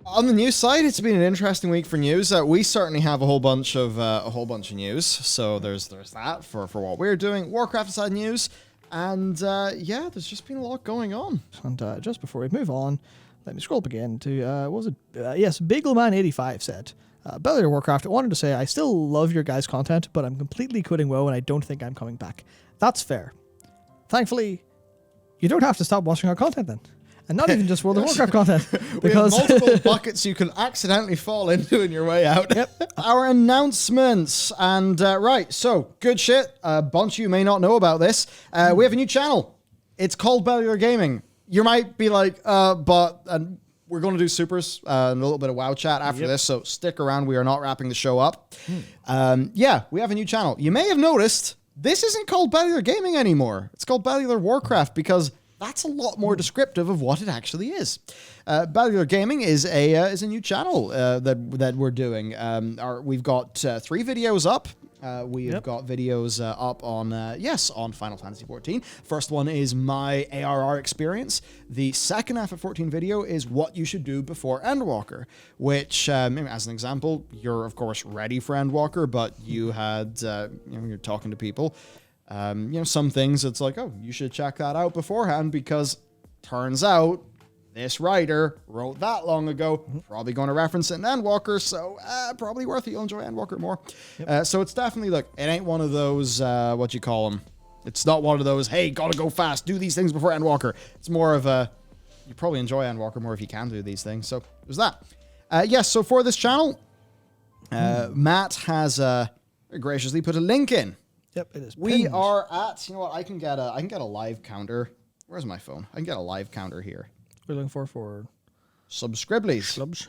On the news side, it's been an interesting week for news. We certainly have a whole bunch of news. So there's that for what we're doing. Warcraft side news, and yeah, there's just been a lot going on. And just before we move on, let me scroll up again to yes, Beagleman85 said, Bellular Warcraft, I wanted to say I still love your guys' content, but I'm completely quitting WoW and I don't think I'm coming back. That's fair. Thankfully, you don't have to stop watching our content then. And not even just World of Warcraft content. Because we have multiple buckets you can accidentally fall into in your way out. Yep. Our announcements. And right, so good shit. A bunch of you may not know about this. We have a new channel. It's called Bellular Gaming. You might be like, but we're going to do supers and a little bit of WoW chat after this. So stick around. We are not wrapping the show up. Yeah, we have a new channel. You may have noticed this isn't called Bellular Gaming anymore. It's called Bellular Warcraft because that's a lot more descriptive of what it actually is. Bellular Gaming is a new channel that we're doing. We've got 3 videos up. We've got videos up on on Final Fantasy XIV. First one is my ARR experience. The second FF14 video is what you should do before Endwalker, which, as an example, you're of course ready for Endwalker, but you had you're talking to people. Some things it's like, oh, you should check that out beforehand because turns out this writer wrote that long ago, probably going to reference it in Endwalker, so probably worth it. You'll enjoy Endwalker more. So it's definitely, look, it ain't one of those, what you call them. It's not one of those, hey, gotta go fast, do these things before Endwalker. It's more of a, you probably enjoy Endwalker more if you can do these things. So there's that. Yes, so for this channel, Matt has graciously put a link in. Yep, it is. We are at, you know what, I can get a live counter. Where's my phone? I can get a live counter here. We're looking for Subscriblies. Slubs.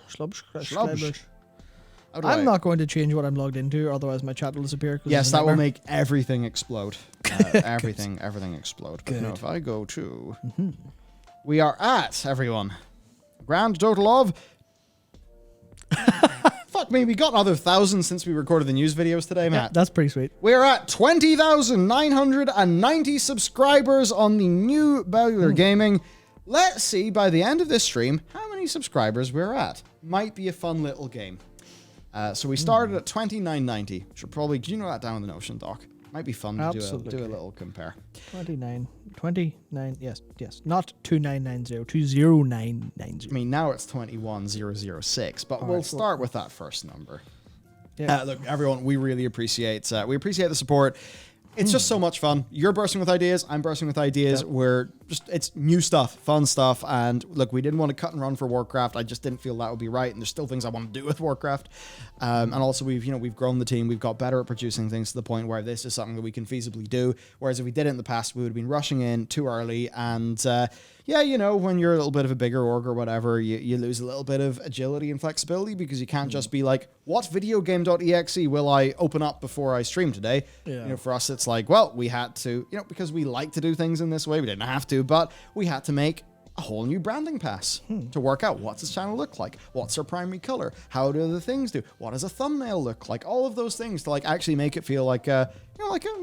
I'm not going to change what I'm logged into, otherwise my chat will disappear. Yes, that will make everything explode. Everything explode. But no, if I go to, we are at, everyone, grand total of. Fuck me, we got another 1,000 since we recorded the news videos today, Matt. Yeah, that's pretty sweet. We're at 20,990 subscribers on the new Bellular Gaming. Let's see by the end of this stream how many subscribers we're at. Might be a fun little game. So we started at 2,990. Should probably, do you know that down in the Notion doc? Might be fun to do a little compare. 29, yes. Not 2990, 20990. I mean, now it's 21,006, but we'll start with that first number. Yeah. Look, everyone, we really appreciate the support. It's just so much fun. You're bursting with ideas. I'm bursting with ideas. Yep. It's new stuff, fun stuff. And look, we didn't want to cut and run for Warcraft. I just didn't feel that would be right. And there's still things I want to do with Warcraft. And also we've grown the team. We've got better at producing things to the point where this is something that we can feasibly do. Whereas if we did it in the past, we would have been rushing in too early. And when you're a little bit of a bigger org or whatever, you lose a little bit of agility and flexibility because you can't just be like, what videogame.exe will I open up before I stream today? Yeah. For us, it's like, well, we had to, because we like to do things in this way. We didn't have to, but we had to make a whole new branding pass to work out what's this channel look like, what's our primary color, how do the things do, what does a thumbnail look like, all of those things to actually make it feel like a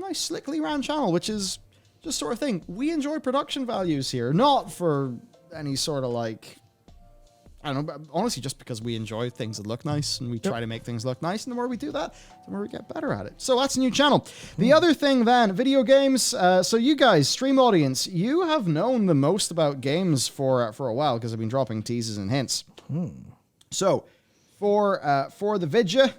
nice slickly ran channel, which is just sort of thing. We enjoy production values here, not for any sort of I don't know, but honestly, just because we enjoy things that look nice and we try to make things look nice. And the more we do that, the more we get better at it. So that's a new channel. The other thing then, video games. So you guys, stream audience, you have known the most about games for a while because I've been dropping teases and hints. So for the vidya,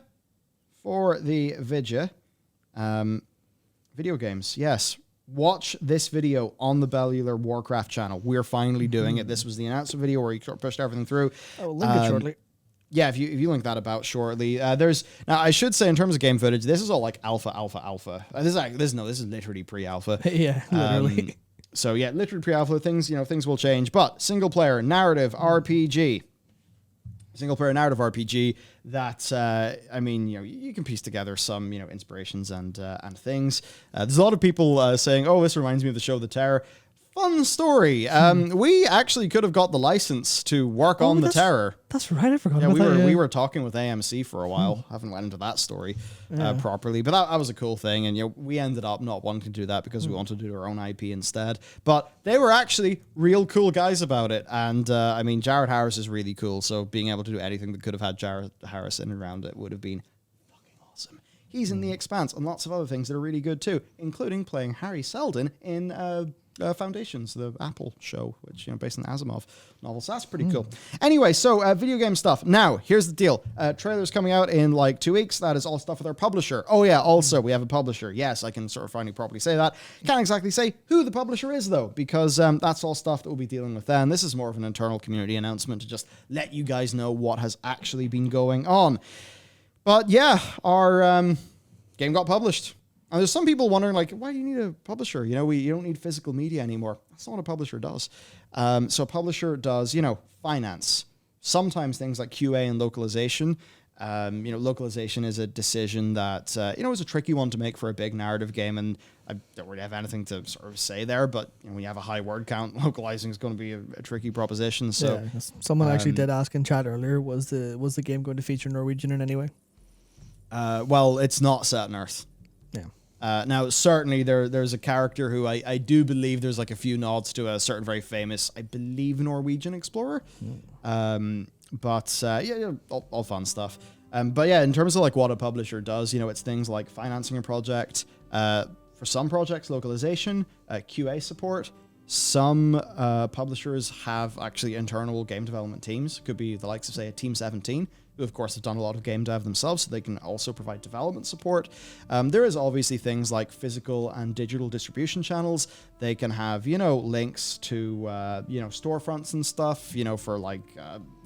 video games, yes. Watch this video on the Bellular Warcraft channel. We're finally doing it. This was the announcement video where you pushed everything through. I'll link it shortly. Yeah, if you link that about shortly. Now I should say in terms of game footage, this is all alpha. This is literally pre-alpha. Yeah, literally. So yeah, literally pre-alpha. Things will change. But single player narrative RPG. Single player narrative RPG that, you can piece together some, inspirations and things. There's a lot of people saying, oh, this reminds me of the show The Terror. fun story. We actually could have got the license to work on the Terror. That's right. I forgot Yeah, about that. we were talking with AMC for a while. Haven't went into that story properly, but that was a cool thing. And we ended up not wanting to do that because we wanted to do our own IP instead. But they were actually real cool guys about it. And I mean, Jared Harris is really cool. So being able to do anything that could have had Jared Harris in and around it would have been fucking awesome. He's in The Expanse and lots of other things that are really good too, including playing Harry Seldon in Foundations, the Apple show, which, based on the Asimov novel. So that's pretty cool. Anyway, so video game stuff. Now, here's the deal. Trailer's coming out in like 2 weeks. That is all stuff with our publisher. Oh yeah, also we have a publisher. Yes, I can sort of finally properly say that. Can't exactly say who the publisher is though, because that's all stuff that we'll be dealing with then. This is more of an internal community announcement to just let you guys know what has actually been going on. But yeah, our game got published. And there's some people wondering, like, why do you need a publisher? You don't need physical media anymore. That's not what a publisher does. So a publisher does, finance. Sometimes things like QA and localization. Localization is a decision that, is a tricky one to make for a big narrative game. And I don't really have anything to sort of say there. But when you have a high word count, localizing is going to be a tricky proposition. So someone actually did ask in chat earlier, was the game going to feature Norwegian in any way? Well, it's not set on Earth. Yeah. Now, certainly there's a character who I do believe there's like a few nods to a certain very famous, I believe, Norwegian explorer. All fun stuff. But yeah, in terms of like what a publisher does, it's things like financing a project, for some projects, localization, QA support. Some publishers have actually internal game development teams. Could be the likes of, say, a Team 17, who of course have done a lot of game dev themselves, so they can also provide development support. There is obviously things like physical and digital distribution channels. They can have, links to, storefronts and stuff, for like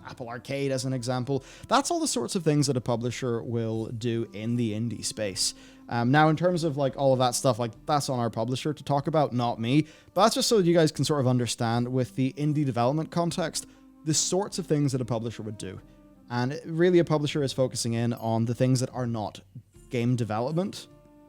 Apple Arcade as an example. That's all the sorts of things that a publisher will do in the indie space. Now, in terms of like all of that stuff, like that's on our publisher to talk about, not me. But that's just so that you guys can sort of understand with the indie development context, the sorts of things that a publisher would do. And really a publisher is focusing in on the things that are not game development,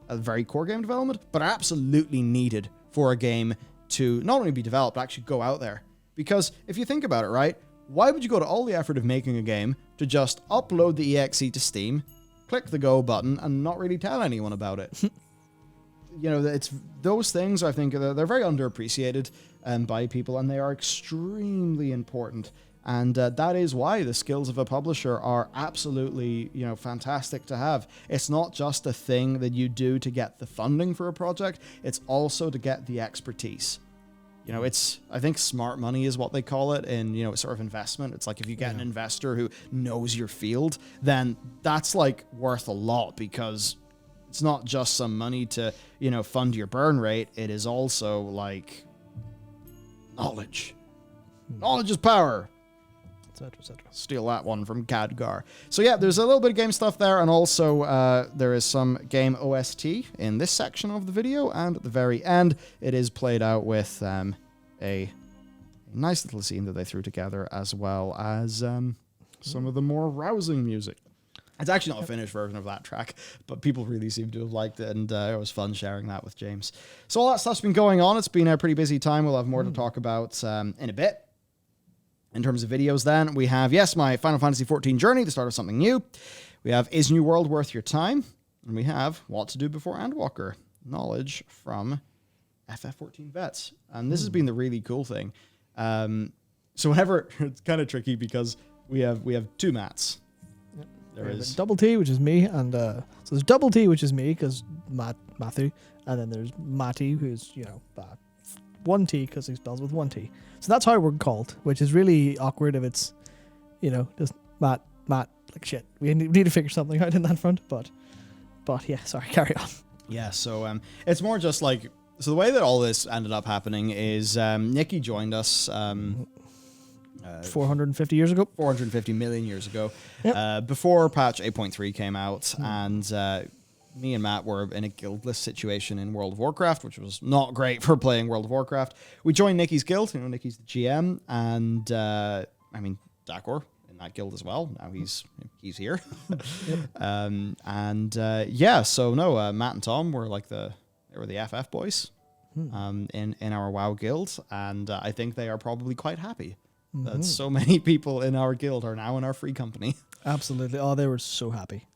a very core game development, but are absolutely needed for a game to not only be developed, but actually go out there. Because if you think about it, right, why would you go to all the effort of making a game to just upload the exe to Steam, click the go button, and not really tell anyone about it? It's those things, I think, they're very underappreciated by people, and they are extremely important. And that is why the skills of a publisher are absolutely, fantastic to have. It's not just a thing that you do to get the funding for a project. It's also to get the expertise. I think smart money is what they call it in, sort of investment. It's like if you get an investor who knows your field, then that's like worth a lot, because it's not just some money to, fund your burn rate. It is also like knowledge. Knowledge is power. etc. Steal that one from Khadgar. So yeah, there's a little bit of game stuff there, and also there is some game OST in this section of the video, and at the very end, it is played out with a nice little scene that they threw together, as well as some of the more rousing music. It's actually not a finished version of that track, but people really seem to have liked it, and it was fun sharing that with James. So all that stuff's been going on. It's been a pretty busy time. We'll have more to talk about in a bit. In terms of videos then, we have, my Final Fantasy XIV journey, the start of something new. We have Is New World Worth Your Time? And we have What to Do Before Endwalker, knowledge from FF14 vets. And this has been the really cool thing. So whenever, it's kind of tricky because we have two Matts. Yep. There is Double T, which is me, and so there's Double T, which is me, because Matthew, and then there's Matty, who's, one T, because he spells with one T. So that's how we're called, which is really awkward if it's, just Matt, like shit. We need to figure something out in that front, but yeah, sorry, carry on. Yeah, so it's more just like, so the way that all this ended up happening is Nikki joined us 450 years ago. 450 million years ago. Yep. Before patch 8.3 came out, and me and Matt were in a guildless situation in World of Warcraft, which was not great for playing World of Warcraft. We joined Nikki's guild. Nikki's the GM, and Dakor in that guild as well. Now he's here. Matt and Tom were they were the FF boys. in our WoW guild, and I think they are probably quite happy that so many people in our guild are now in our free company. Absolutely. Oh, they were so happy.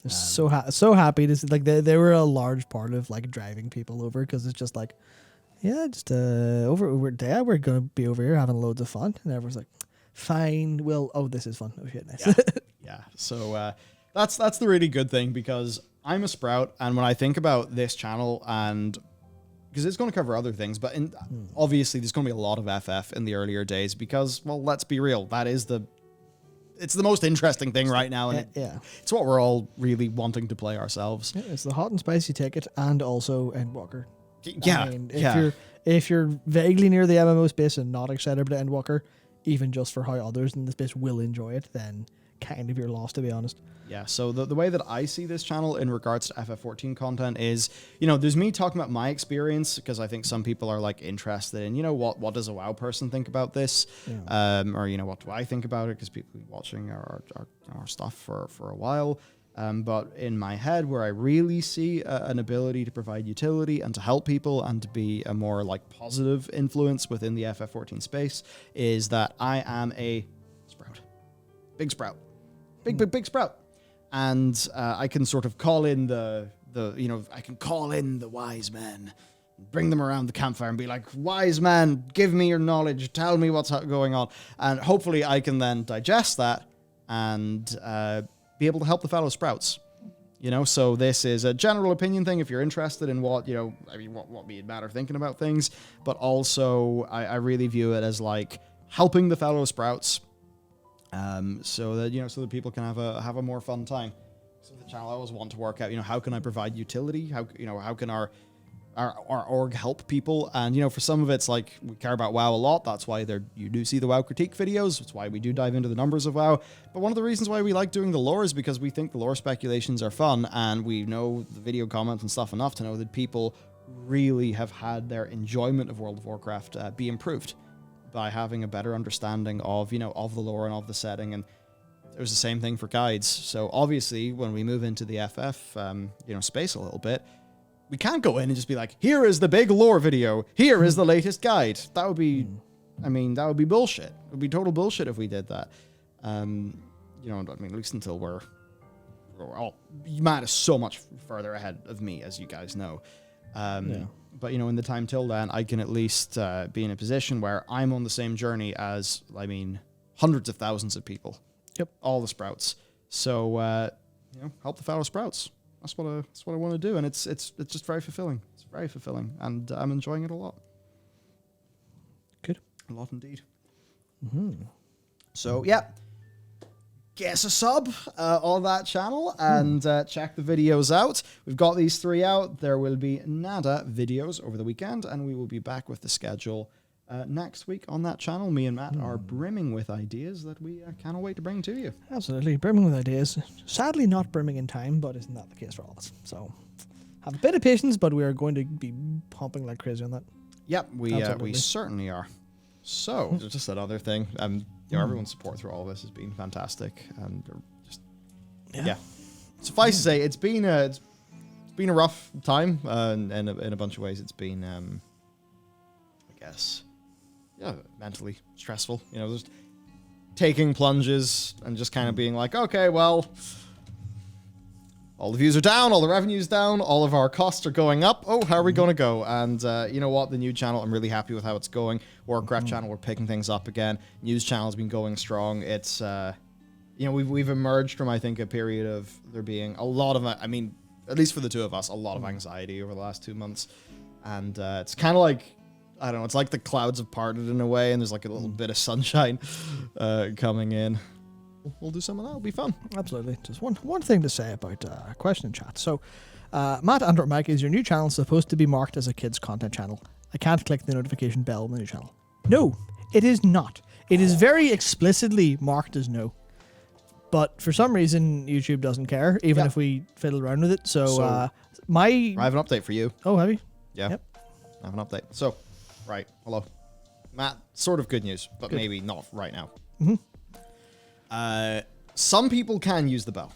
They're so happy to see, like they were a large part of like driving people over, because it's just like, yeah, just we're gonna be over here having loads of fun, and everyone's like, fine, well, oh, this is fun. Oh shit, nice. Yeah. So that's the really good thing, because I'm a Sprout, and when I think about this channel, and because it's going to cover other things, but obviously there's going to be a lot of FF in the earlier days, because, well, let's be real, it's the most interesting thing right now, and it's what we're all really wanting to play ourselves. Yeah, it's the hot and spicy ticket, and also Endwalker. Yeah, I mean, if you're vaguely near the MMO space and not excited about Endwalker, even just for how others in the space will enjoy it, then kind of you're lost, to be honest. Yeah, so the way that I see this channel in regards to FF14 content is, you know, there's me talking about my experience, because I think some people are like interested in, you know, what does a WoW person think about this? Yeah. Or, you know, what do I think about it? Because people have been watching our stuff for a while. But in my head, where I really see an ability to provide utility and to help people and to be a more like positive influence within the FF14 space, is that I am a Sprout. Big Sprout. Big Sprout. And I can sort of call in I can call in the wise men, bring them around the campfire and be like, wise man, give me your knowledge, tell me what's going on. And hopefully I can then digest that and be able to help the fellow Sprouts. You know, so this is a general opinion thing if you're interested in what, you know, I mean, what me and Matt are thinking about things. But also I really view it as like helping the fellow Sprouts. So that people can have a more fun time. So the channel I always want to work out, you know, how can I provide utility? How can our org help people? And, you know, for some of it's like we care about WoW a lot. That's why you do see the WoW critique videos. That's why we do dive into the numbers of WoW. But one of the reasons why we like doing the lore is because we think the lore speculations are fun, and we know the video comments and stuff enough to know that people really have had their enjoyment of World of Warcraft be improved by having a better understanding of, you know, of the lore and of the setting. And it was the same thing for guides. So obviously when we move into the FF, space a little bit, we can't go in and just be like, here is the big lore video. Here is the latest guide. That would be, that would be bullshit. It would be total bullshit if we did that. At least until we're all, Matt is so much further ahead of me, as you guys know. But, you know, in the time till then, I can at least be in a position where I'm on the same journey as, hundreds of thousands of people. Yep. All the Sprouts. So, help the fellow Sprouts. That's what I want to do. And it's just very fulfilling. It's very fulfilling. And I'm enjoying it a lot. Good. A lot indeed. Mm-hmm. So, yeah. Guess a sub on that channel and check the videos out. We've got these 3 out. There will be nada videos over the weekend, and we will be back with the schedule next week on that channel. Me and Matt are brimming with ideas that we cannot wait to bring to you. Absolutely, brimming with ideas. Sadly not brimming in time, but isn't that the case for all of us? So have a bit of patience, but we are going to be pumping like crazy on that. Yep, we certainly are. So, just that other thing. Everyone's support through all of this has been fantastic, and Suffice to say, it's been a rough time, and in a bunch of ways, it's been, mentally stressful. You know, just taking plunges and just kind of being like, okay, well, all the views are down, all the revenue's down, all of our costs are going up. Oh, how are we going to go? And you know what? The new channel, I'm really happy with how it's going. Warcraft channel, we're picking things up again. News channel's been going strong. It's, we've emerged from, I think, a period of there being a lot of, at least for the two of us, a lot of anxiety over the last 2 months. And it's kind of like, I don't know, it's like the clouds have parted in a way, and there's like a little bit of sunshine coming in. We'll do some of that. It'll be fun. Absolutely. Just one thing to say about question in chat. So, Matt Android Mike, is your new channel supposed to be marked as a kids content channel? I can't click the notification bell on the new channel. No, it is not. It is very explicitly marked as no. But for some reason, YouTube doesn't care, even if we fiddle around with it. So I have an update for you. Oh, have you? Yeah. Yep. I have an update. So, right. Hello. Matt, sort of good news, but maybe not right now. Mm-hmm. Some people can use the bell.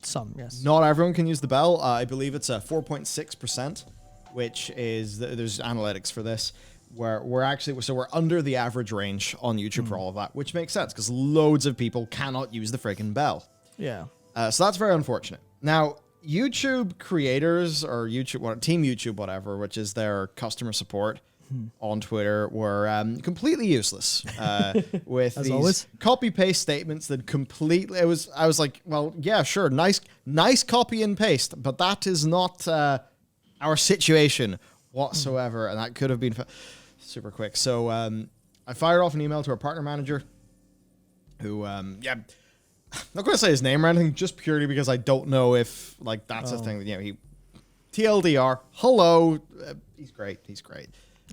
Some, yes. Not everyone can use the bell. I believe it's 4.6% which is there's analytics for this where we're under the average range on YouTube for all of that, which makes sense because loads of people cannot use the friggin' bell. Yeah. So that's very unfortunate. Now, YouTube creators or Team YouTube, whatever, which is their customer support on Twitter, were completely useless with As these always. copy-paste statements that completely... I was like, well, yeah, sure, nice copy and paste, but that is not our situation whatsoever, and that could have been super quick. So I fired off an email to our partner manager who, I'm not going to say his name or anything, just purely because I don't know if like that's a thing that he TLDR. Hello, he's great.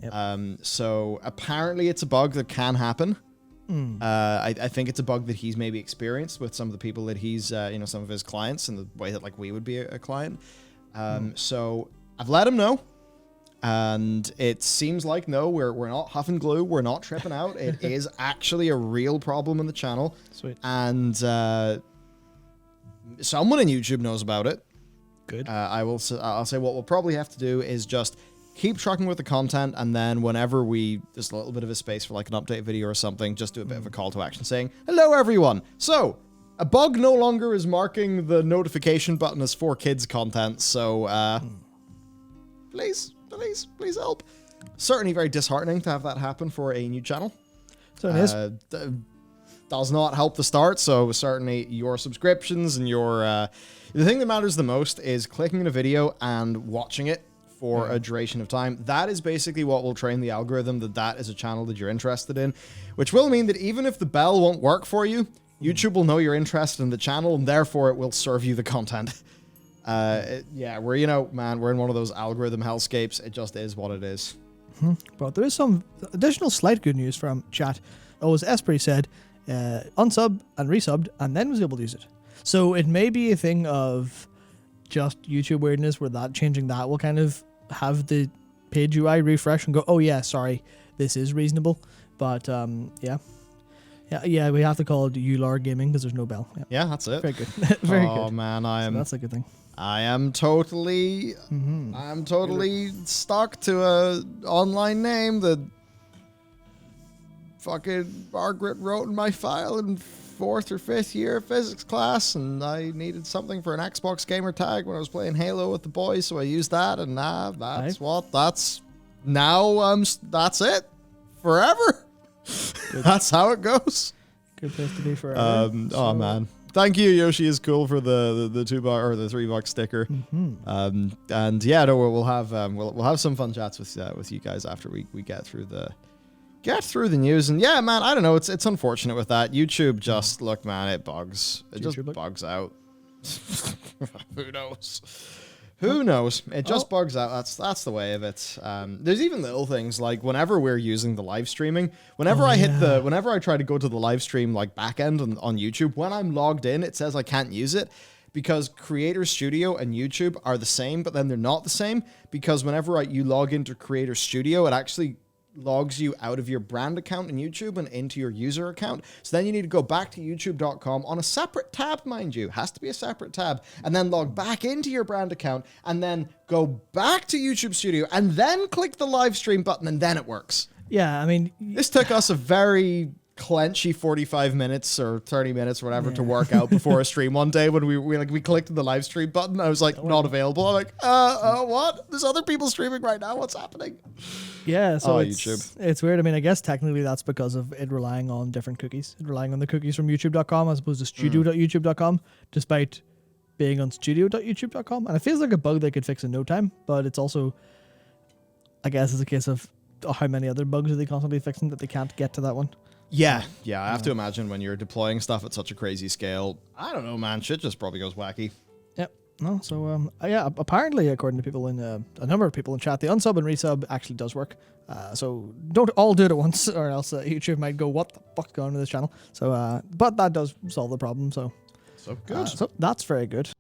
Yep. So apparently it's a bug that can happen. I think it's a bug that he's maybe experienced with some of the people that he's some of his clients and the way that like we would be a client. So I've let him know. And it seems like, no, we're not huffing glue. We're not tripping out. It is actually a real problem in the channel. Sweet. And someone in YouTube knows about it. Good. I'll say what we'll probably have to do is just keep trucking with the content. And then whenever there's a little bit of a space for like an update video or something, just do a bit of a call to action saying, hello, everyone. So a bug no longer is marking the notification button as for kids content. So please help. Certainly very disheartening to have that happen for a new channel. So it is. Does not help the start, so certainly your subscriptions and your... the thing that matters the most is clicking on a video and watching it for a duration of time. That is basically what will train the algorithm that is a channel that you're interested in, which will mean that even if the bell won't work for you, YouTube will know you're interested in the channel, and therefore it will serve you the content. We're in one of those algorithm hellscapes. It just is what it is. But there is some additional slight good news from chat. As Esprit said, unsub and resubbed and then was able to use it. So it may be a thing of just YouTube weirdness where changing that will kind of have the page UI refresh and go, oh yeah, sorry, this is reasonable. But we have to call it Bellular Gaming because there's no bell. Yeah, that's it. Very good. Very good. Oh man, So that's a good thing. I am totally stuck to a online name that fucking Margaret wrote in my file in 4th or 5th year of physics class, and I needed something for an Xbox gamer tag when I was playing Halo with the boys, so I used that, and that's it forever. That's how it goes. Good place to be forever. Oh man. Thank you, Yoshi is cool for the $2 or the $3 sticker. And yeah, no, we'll have some fun chats with you guys after we get through the news. And yeah, man, I don't know, it's unfortunate with that. YouTube just look, man, it bugs. It just bugs out. Who knows? It just bugs out. That's the way of it. There's even little things like whenever we're using the live streaming, whenever I try to go to the live stream like back end on YouTube, when I'm logged in, it says I can't use it because Creator Studio and YouTube are the same, but then they're not the same because whenever you log into Creator Studio, it actually logs you out of your brand account in YouTube and into your user account. So then you need to go back to youtube.com on a separate tab, mind you. Has to be a separate tab. And then log back into your brand account and then go back to YouTube Studio and then click the live stream button and then it works. Yeah, I mean... This took us a very clenchy 45 minutes or 30 minutes or whatever to work out before a stream one day when we clicked the live stream button. I was like, not available. I'm like, what? There's other people streaming right now. What's happening? Yeah, so YouTube. It's weird. I mean, I guess technically that's because of it relying on different cookies. It relying on the cookies from youtube.com as opposed to studio.youtube.com, despite being on studio.youtube.com. And it feels like a bug they could fix in no time, but it's also, I guess, it's a case of how many other bugs are they constantly fixing that they can't get to that one. Yeah, I have to imagine when you're deploying stuff at such a crazy scale, I don't know, man, shit just probably goes wacky. Yep. No, so apparently, according to people in a number of people in chat, the unsub and resub actually does work. So don't all do it at once, or else YouTube might go, "What the fuck's going on with this channel?" So, but that does solve the problem. So good. So that's very good.